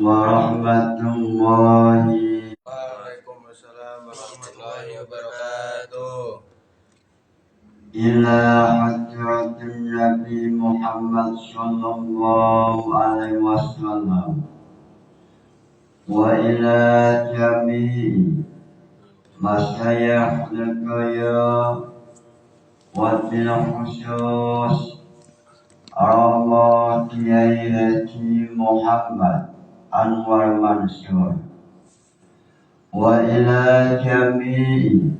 warahmatullahi. Waalaikumsalam warahmatullahi wabarakatuh. Ila hadratin Nabi Muhammad sallallahu alaihi wasallam wa ila jami'i masyayikh al-qaya wa bil khusus Rama Kiai Haji Muhammad Anwar Mansur wa ila jami'i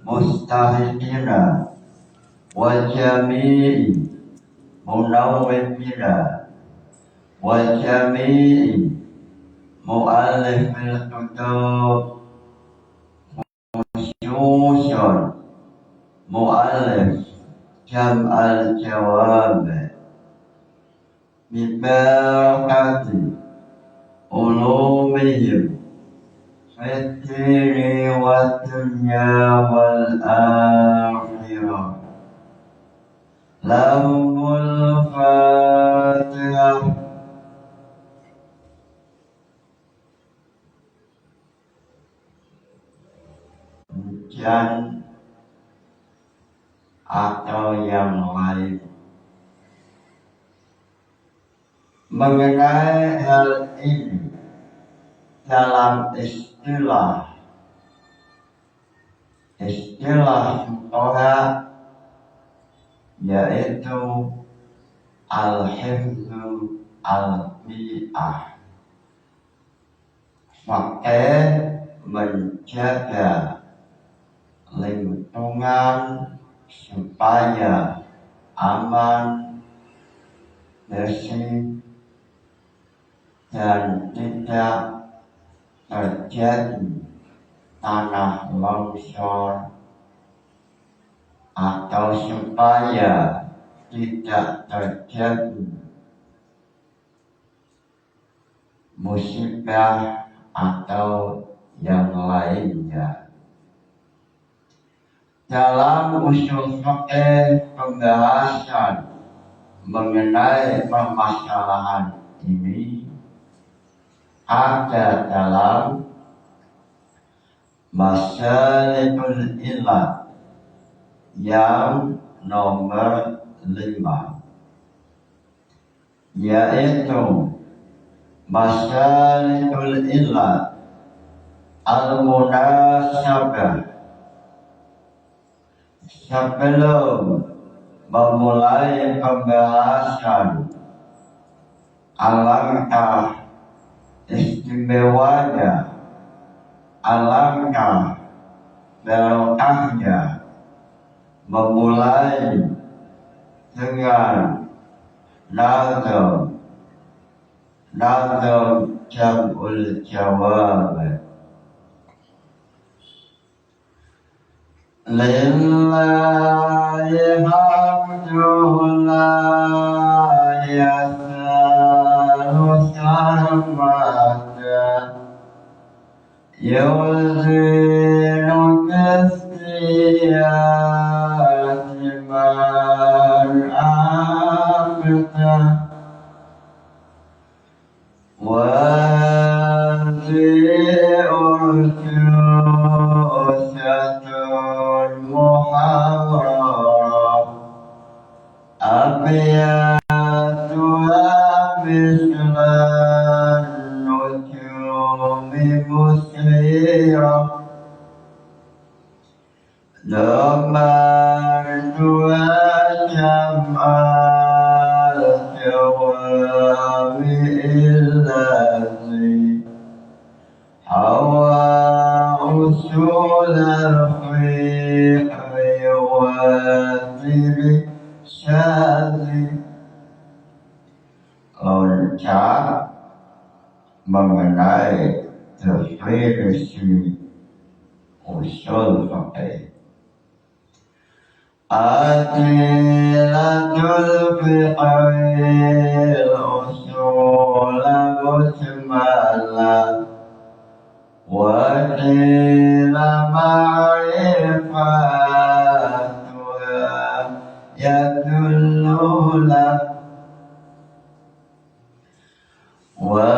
mustahiqina wa jami'i munawwibina wa jami'i mu'allifil kutub khususan mu'allif jam al-jawab bibarakati ulumihim fitri wa dunya wal akhirah. Lahumul Fatihah. Hujan atau yang lain mengenai hal ini dalam istilah fuqaha yaitu al-hifdzu al-bi'ah, pakai menjaga lingkungan supaya aman, bersih dan tidak terjadi tanah longsor, atau supaya tidak terjadi musibah atau yang lainnya. Dalam usul fiqh pembahasan mengenai permasalahan ini ada dalam Masalikul Illah yang nomor 5, yaitu Masalikul Illah al-munasabah. Sebelum memulai pembahasan, alangkah istimewanya, alangkah barokahnya memulai dengan nazam jam'ul jawab. Lillahi hamdu la yasalu samada yuzinu kasiyati man abda wa zi'urtu abiyatuha mislan nujumi musyrah namartuha jam'al jawami illazi hawa usul al-fiqh wa diri syadri. Lengkap mengenai definisi usul fiqh. Adilatul fiqhil usul mujmalah wa qila ma'rifatuha yadullu lak wa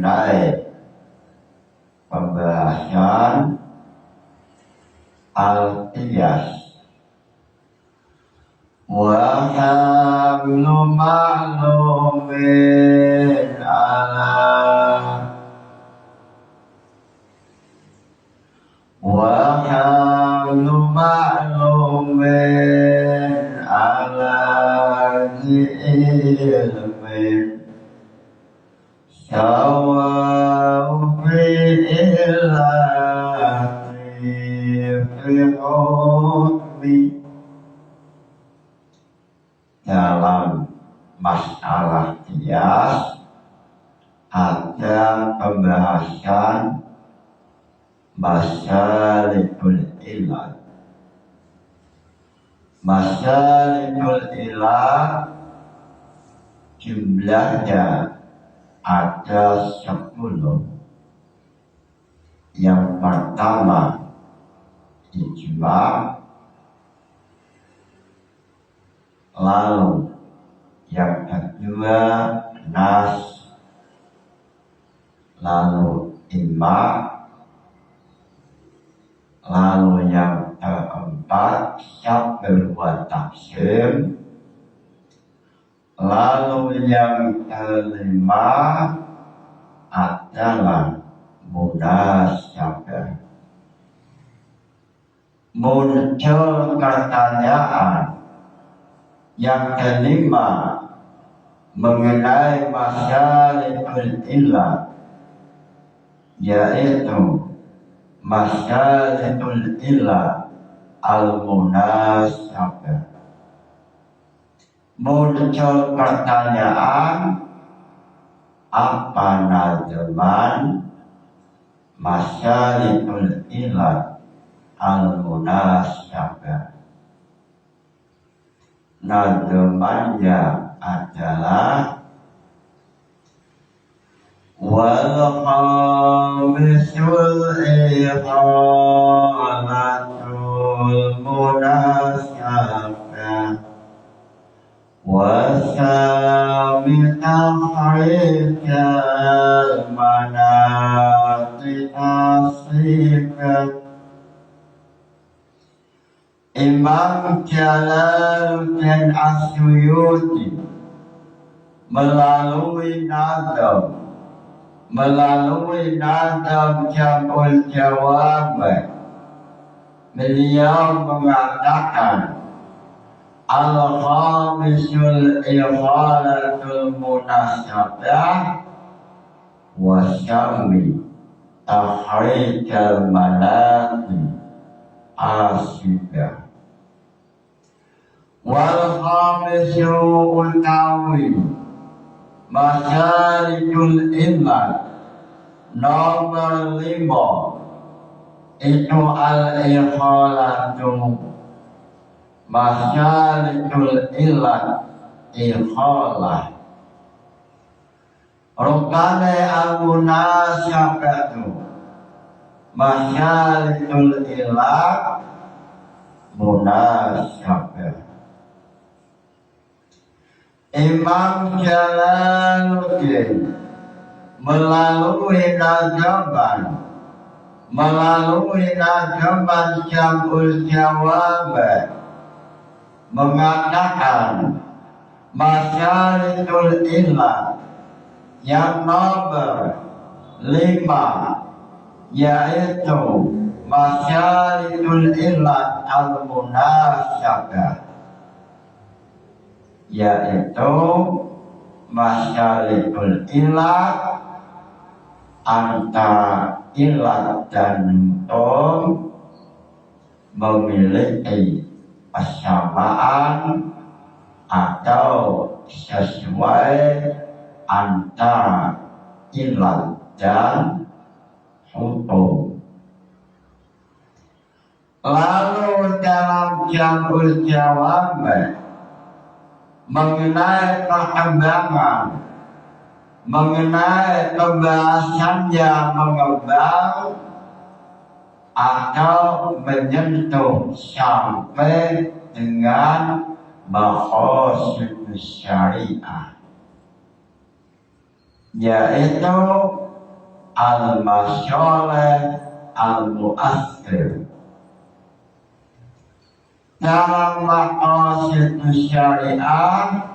mengenai pembahasan al-qiyas wa hamlu ma'lumin ala ilmin sawa'u fi hukmi. Dalam masalah qiyas ada pembahasan masalikul ilah. Masalikul ilah jumlahnya ada 10. Yang pertama ijma', lalu yang kedua nas, lalu ijma', lalu yang keempat sabr wa taqsim, lalu yang kelima adalah munasyabah. Muncul pertanyaan yang kelima mengenai masalikul ilah, yaitu masalikul ilah al-munasyabah. Muncul pertanyaan, apa nazman masalikul ilah al-munasyabah? Nazmannya adalah wal khamisul iqamatul munasyabah wasami tahrikal manati asikat. Imam Jalaluddin As-Suyuti melalui nadam Jamul Jawab, beliau mengatakan al-khamisul ikhalatul munasyabah wasami tahrikal manati asibah. Wal khamisu utawi masalikul ilah nomor 5 itu al-ikhalatu. Masalikul ilah ikhalah. Rukane al-munasyabatu masalikul ilah munasyabah. Imam Jalaluddin melalui nadam Jamul Jawab mengatakan masalikul ilah yang nomor 5 yaitu masalikul ilah al-munasyabah, yaitu masalikul ilah antara ilah dan tom memiliki persamaan atau sesuai antara ilah dan hukum. Lalu dalam Jamul Jawab mengenai perkembangan, mengenai pembahasannya mengembang atau menyentuh sampai dengan maqasid syariah, yaitu al-masyoleh, al-mu'assir. Dalam maqasid syariah,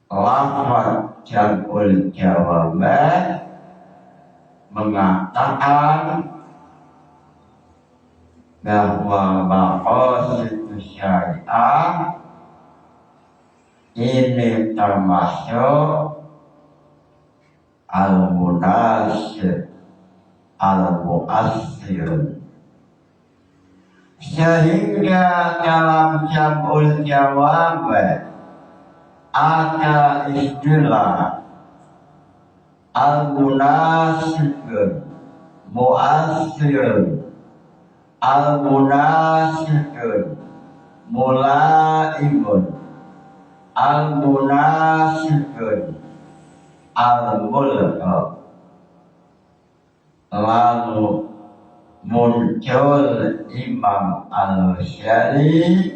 lafaz jam'ul jawami' mengatakan bahwa maqasid syariah ini termasuk al-munasir, al-mu'assir. Sehingga dalam jam'ul jawami' ada istilah al-munasir, mu'assir, al-munasir, mulaimun, al-munasir, al-mulqa. Lalu muncul Imam Al-Ghazali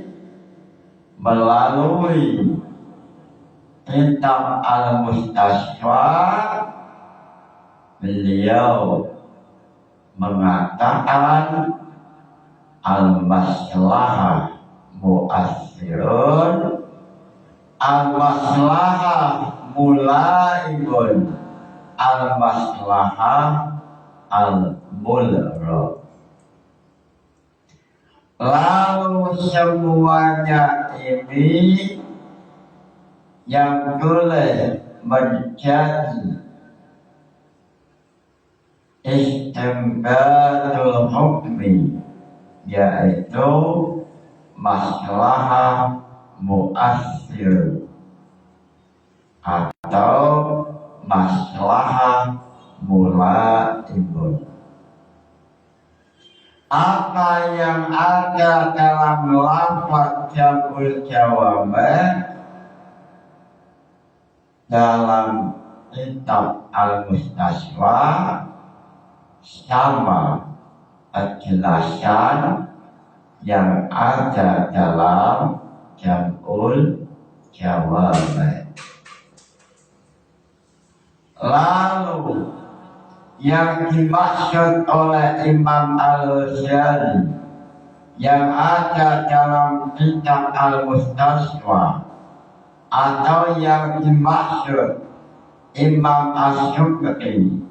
melalui kitab Al-Mustasfa. Beliau mengatakan al-maslahah mu'assirun, al-maslahah mulaimun, al-maslahah al-mulra. Lalu semuanya ini yang boleh menjadi istinbatul hukmi, yaitu maslahah mu'assir atau maslahah mulaimun. Apa yang ada dalam lafaz jam'ul jawami' dalam kitab Al-Mustasfa sama penjelasan yang ada dalam jam'ul jawami'. Lalu yang dimaksud oleh Imam Al-Ghazali yang ada dalam kitab Al-Mustasfa atau yang dimaksud Imam Asy-Syu'bi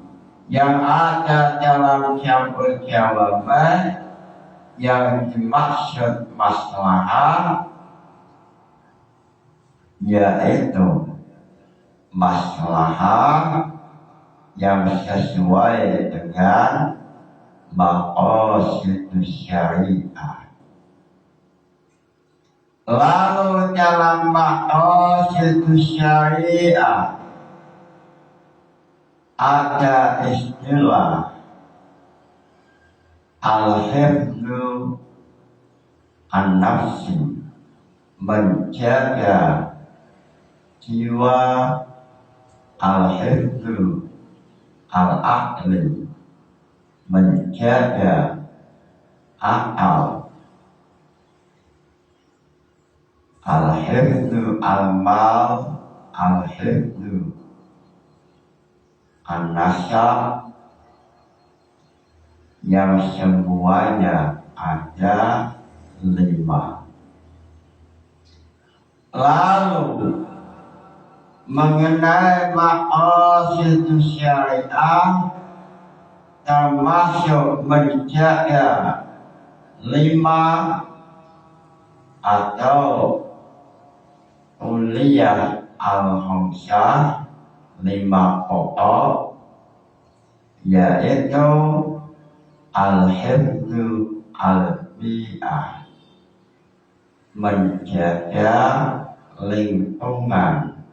yang ada dalam jam'ul jawami', yang dimaksud maslahah yaitu maslahah yang sesuai dengan maqasid syariah. Lalu dalam maqasid syariah ada istilah al-hifdzu an-nafsi, menjaga jiwa, al-hifdzu al-aqli, menjaga akal, al-hifdzu al-mal, al-hifdzu an-nasab, yang semuanya ada 5. Lalu mengenai maqasid syariah termasuk menjaga 5 atau kuliah al-khamsah, 5 pokok, yaitu al-hifdzu al-bi'ah, menjaga lingkungan,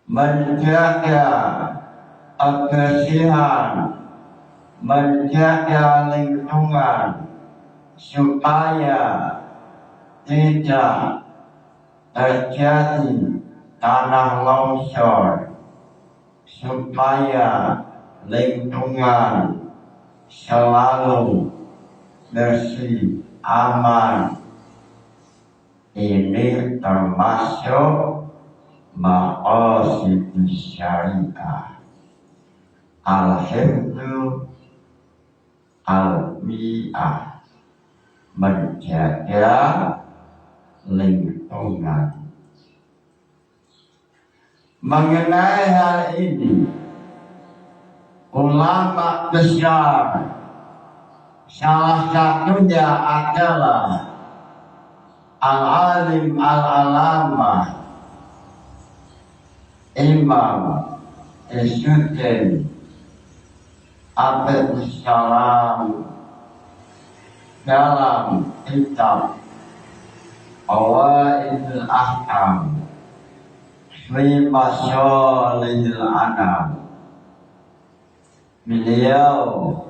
menjaga kebersihan, menjaga lingkungan supaya tidak terjadi tanah longsor, supaya lingkungan selalu bersih, aman. Ini termasuk maqasid syariah, al-hifdzu al-mi'ah, menjaga lingkungan. Mengenai hal ini, ulama besar salah satunya adalah al-alim al-alamah Imam Isyuddin Abdul Salam dalam kitab Qawaidul Ahkam fi Mashalihil Anam. Beliau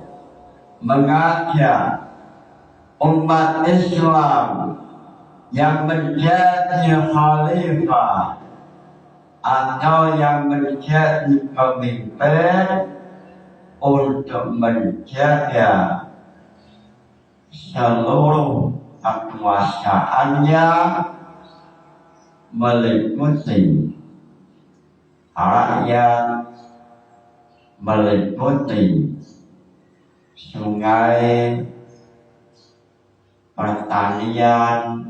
mengajak umat Islam yang menjadi khalifah atau yang menjadi pemimpin untuk menjaga seluruh kekuasaannya meliputi rakyat, meliputi sungai, pertanian,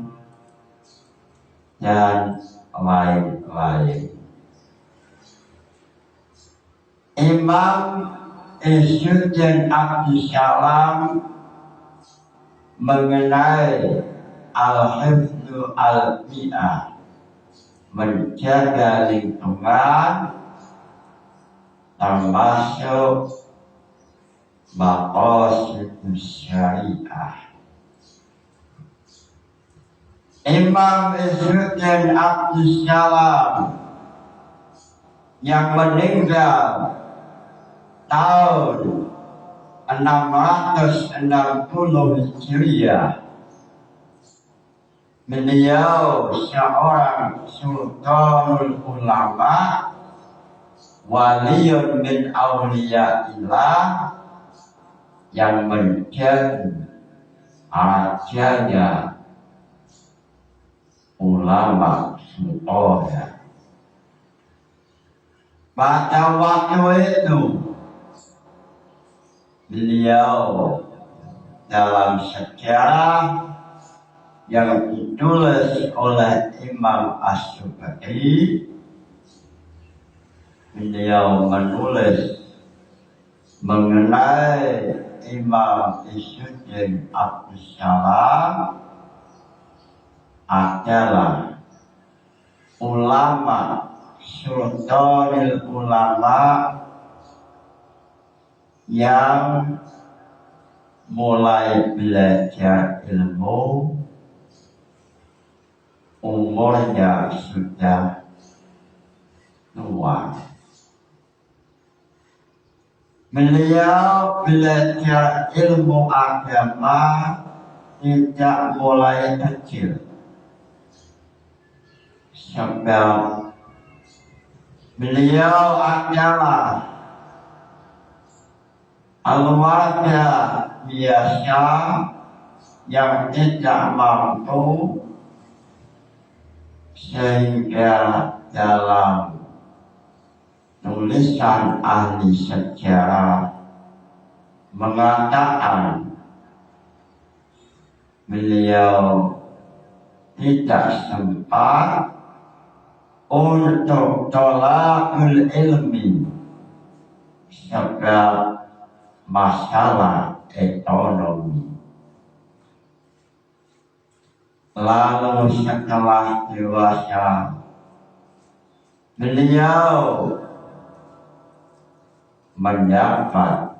dan lain-lain. Imam Isyuddin Abdul Salam mengenai al-hifdzu al-mi'ah, menjaga lingkungan, termasuk maqasid syariah. Imam Isyuddin Abdul Salam yang meninggal tahun 660 Hijriah. Beliau seorang sultanul ulama, waliyun min awliyaillah, yang menjadi rajanya ulama sultan. Pada waktu itu beliau dalam sejarah yang ditulis oleh Imam As-Subki, beliau menulis mengenai Imam Isyuddin Abdul Salam adalah ulama, sultanul ulama yang mulai belajar ilmu umurnya sudah tua. Beliau belajar ilmu agama tidak mulai kecil, sebab beliau adalah keluarga biasa yang tidak mampu, sehingga dalam tulisan ahli sejarah mengatakan beliau tidak sempat untuk thalabul ilmi sebab masalah ekonomi. Lalu setelah dewasa, beliau mendapat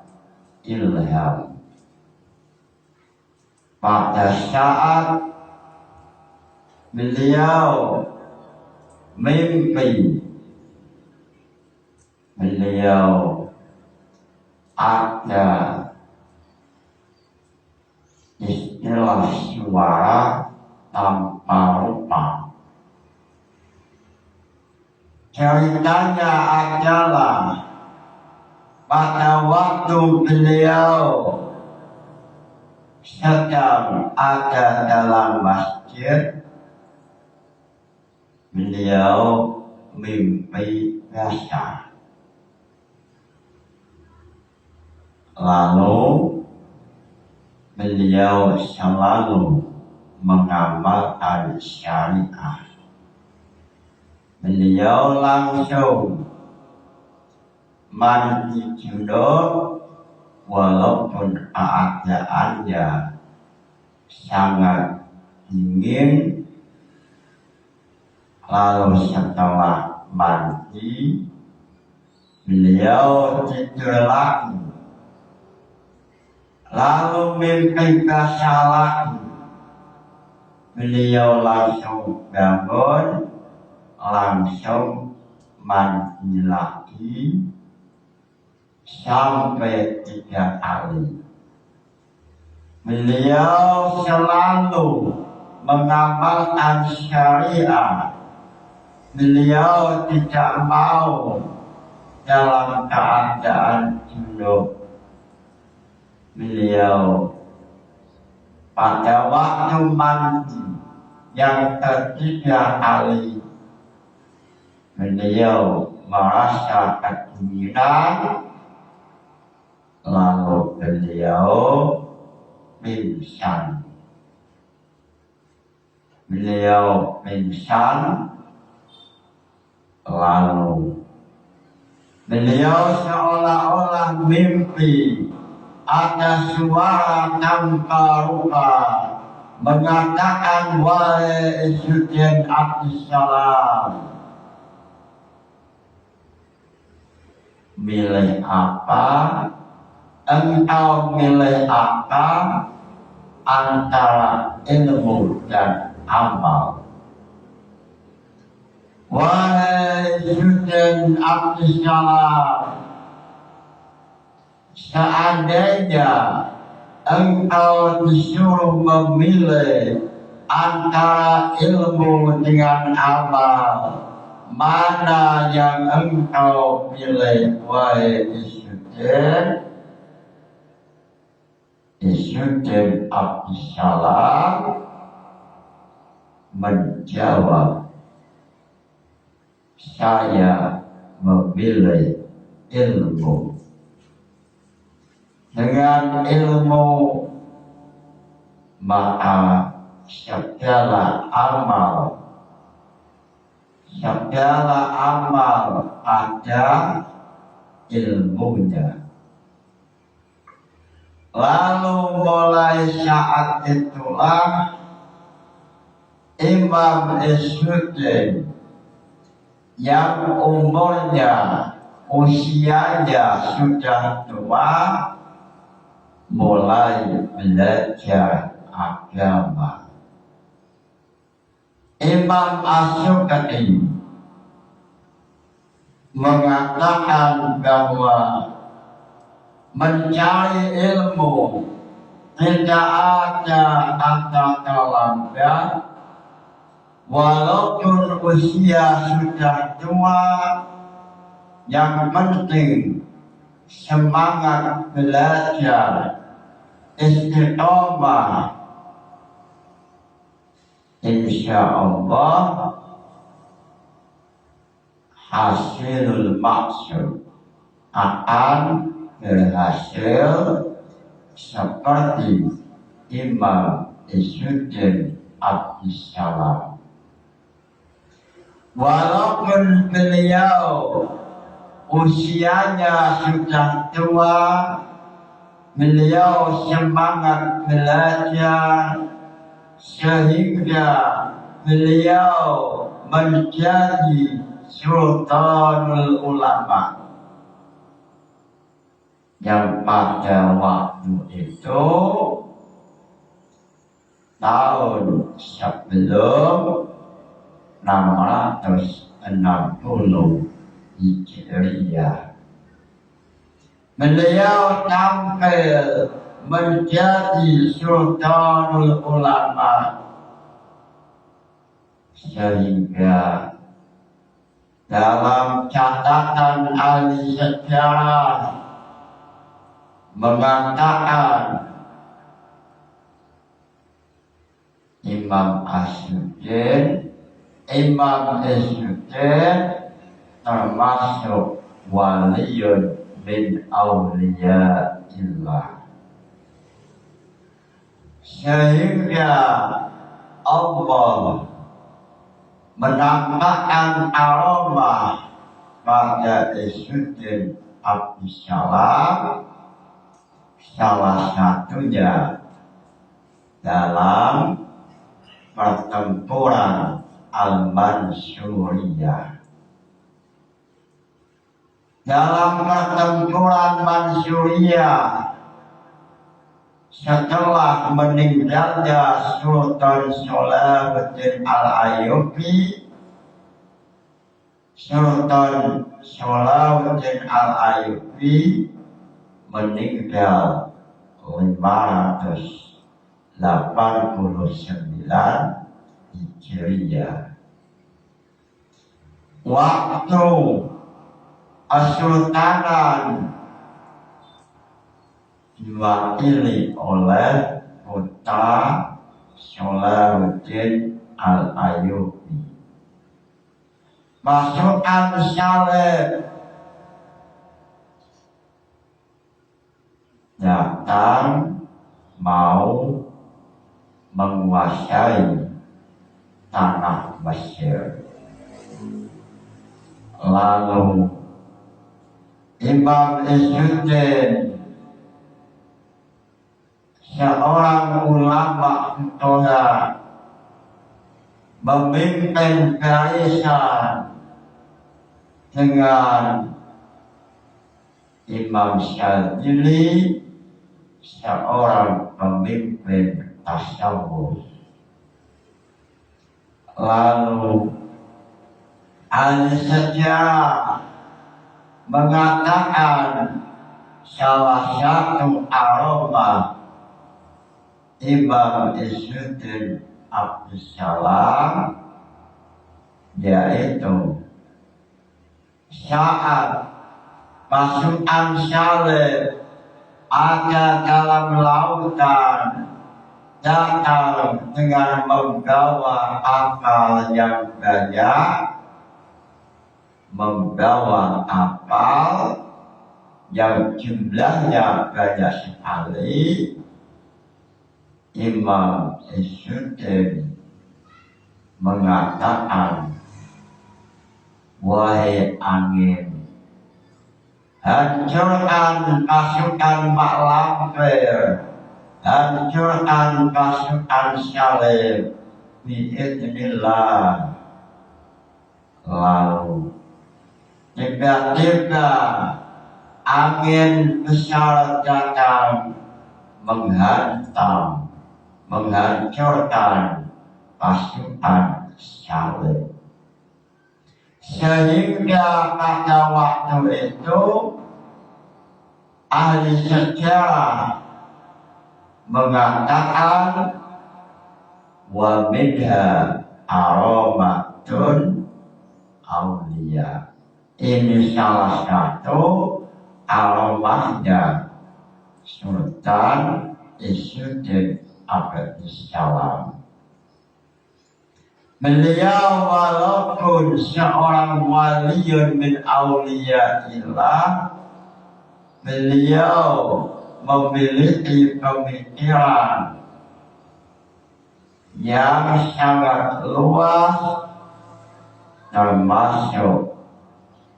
ilham pada saat beliau mimpi. Beliau ada istilah suara tanpa rupa. Ceritanya adalah pada waktu beliau sedang ada dalam masjid, beliau mimpi biasa. Lalu beliau selalu mengamalkan syariat. Beliau langsung mandi junub walaupun keadaannya sangat dingin. Lalu setelah mandi beliau tidur lagi. Lalu mimpi biasa lagi. Beliau langsung bangun, langsung mandi lagi sampai 3 kali. Beliau selalu mengamalkan syariat. Beliau tidak mau dalam keadaan junub. Beliau pada waktu mandi yang ketiga kali beliau merasa kedinginan, lalu beliau pingsan. Beliau pingsan, lalu beliau seolah-olah mimpi ada suara tanpa rupa mengatakan, wahai Izzuddin Abdissalam, milih apa? Engkau milih apa antara ilmu dan amal? Wahai Izzuddin Abdissalam, seandainya engkau disuruh memilih antara ilmu dengan amal, mana yang engkau pilih, wahai Izzuddin? Izzuddin Abdissalam menjawab, saya memilih ilmu. Dengan ilmu maka segala amal ada ilmunya. Lalu mulai saat itulah Imam Izzuddin yang usianya sudah tua mulai belajar agama. Imam As-Sukati mengatakan bahwa mencari ilmu tidak ada kata terlambat, walaupun usia sudah tua. Yang penting semangat belajar, istiqomah. Insya Allah hasilul maksud akan berhasil seperti Imam Izzuddin Abdissalam. Walaupun beliau usianya sudah tua, beliau semangat belajar sehingga beliau menjadi Sultanul Ulama yang pada waktu itu tahun sebelum 660 Hijriah. Beliau tampil menjadi Sultanul Ulama sehingga dalam catatan ahli sejarah mengatakan Imam Izzuddin termasuk waliyun min awliyaillah. Sehingga Allah menampakkan aroma pada Izzuddin Abdussalam, salah satunya dalam pertempuran Al-Mansuriyah. Dalam pertempuran Mansuriyah, setelah meninggalnya Sultan Salahuddin Al-Ayyubi, Sultan Salahuddin Al-Ayyubi meninggal 589 Hijriah. Waktu Kesultanan diwakili oleh putra Salahuddin Al-Ayyubi. Pasukan Saleh datang mau menguasai tanah Mesir. Lalu Imam Izzuddin, seorang ulama fuqaha, memimpin barisan dengan Imam Syadzili, seorang pemimpin tasawuf. Lalu ahli sejarah mengatakan salah satu aroma Imam Izzuddin Abdussalam yaitu saat pasukan Saleh ada dalam lautan, datang dengan membawa kapal yang banyak, membawa kapal yang jumlahnya banyak sekali. Imam Izzuddin mengatakan, wahai angin, hancurkan pasukan Mak Lampir, hancurkan pasukan Saleh biidznillah. Lalu tiba-tiba angin besar datang menghancurkan pasukan Saleh. Sehingga pada waktu itu ahli sejarah mengatakan wa minha aromatun aulia. Ini salah satu aromanya Sultan Izzuddin Abdussalam. Beliau walaupun seorang waliyun min awliyaillah, beliau memiliki pemikiran yang sangat luas, termasuk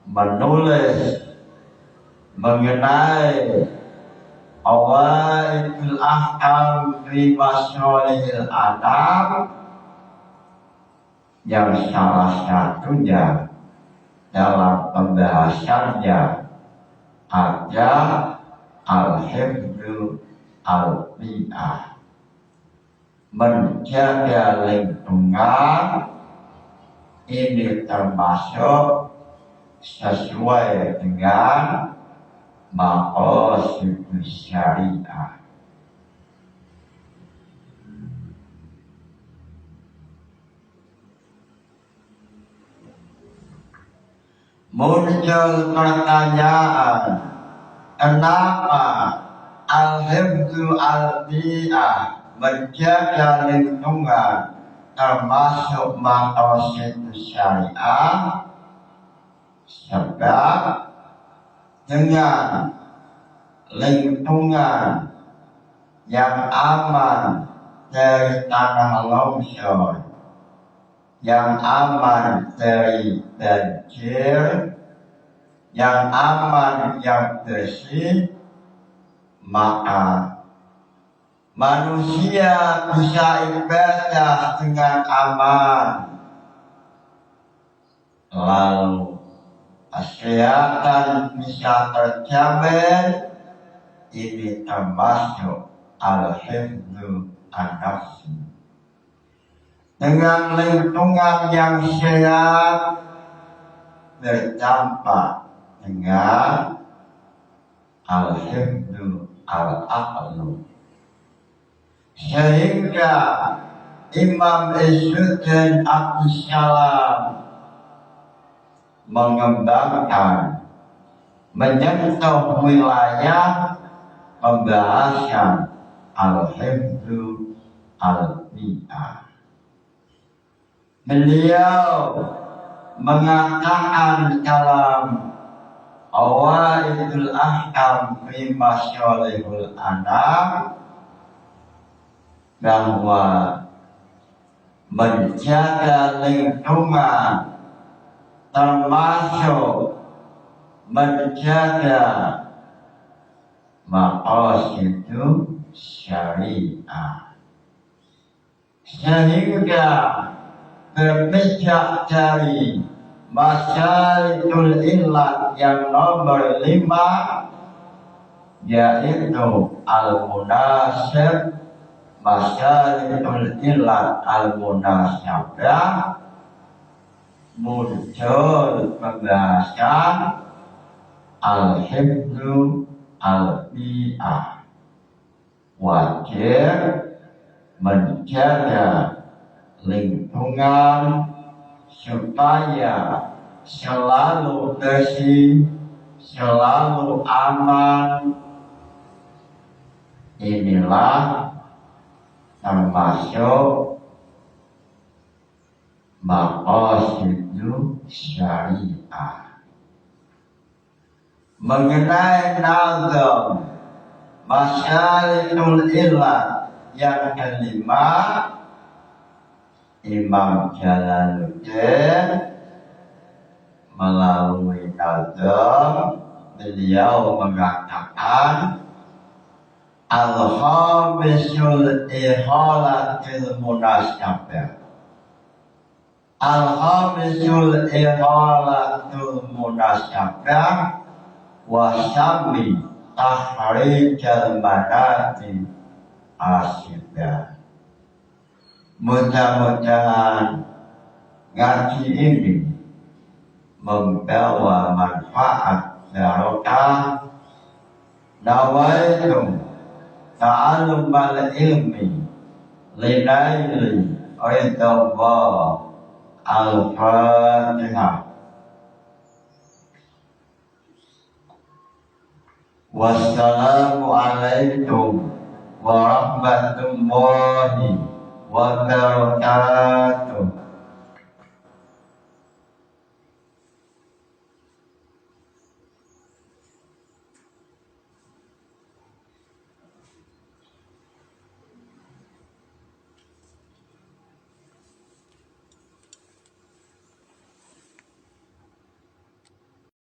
menulis mengenai awaidul ahkam fi masalihil anam, yang salah satunya dalam pembahasannya ada al-hifdzu al-bi'ah, menjaga lingkungan. Ini termasuk sesuai dengan maqasid syariah. Muncul pertanyaan, kenapa al-hifdzu al-bi'ah, menjaga lingkungan, termasuk maqasid syariah? sebab dengan lingkungan yang aman dari tanah longsor, yang aman dari banjir, yang aman, yang bersih, maka manusia bisa ibadah dengan aman. Lalu kesehatan bisa terjamin. Ini termasuk al-hifdzu an-nafsi. Dengan lingkungan yang sehat berdampak dengan al-hifdzu al-aqlu. Sehingga Imam Izzuddin Abdussalam mengembangkan, menyentuh wilayah pembahasan al-hifdzu al-bi'ah. Beliau mengatakan dalam Awaidul Ahkam fi Mashalihul Anam bahwa menjaga lingkungan termasuk menjaga maqasidu syariah, sehingga berpijak dari masalikul illat yang nomor 5, yaitu al-munasib, masalikul illat al-munasabah, muncul pembahasan al-hifdzu al-bi'ah, wajib menjaga lingkungan supaya selalu bersih, selalu aman. Inilah termasuk maqasidu syariah. Mengenai nazam masyalikul illat yang kelima, Imam Jalaluddin melalui nazam beliau mengatakan al-khamisul ihalatil munasabah. Al-khamisul ihalatul munasabah wasami tahrijal manati asyidah. Mudah-mudahan ngaji ini membawa manfaat barokah. Nawaitu ta'allumal ilmi linaili ridallah. Al-Fatihah. Wassalamu alaikum warahmatullahi wabarakatuh.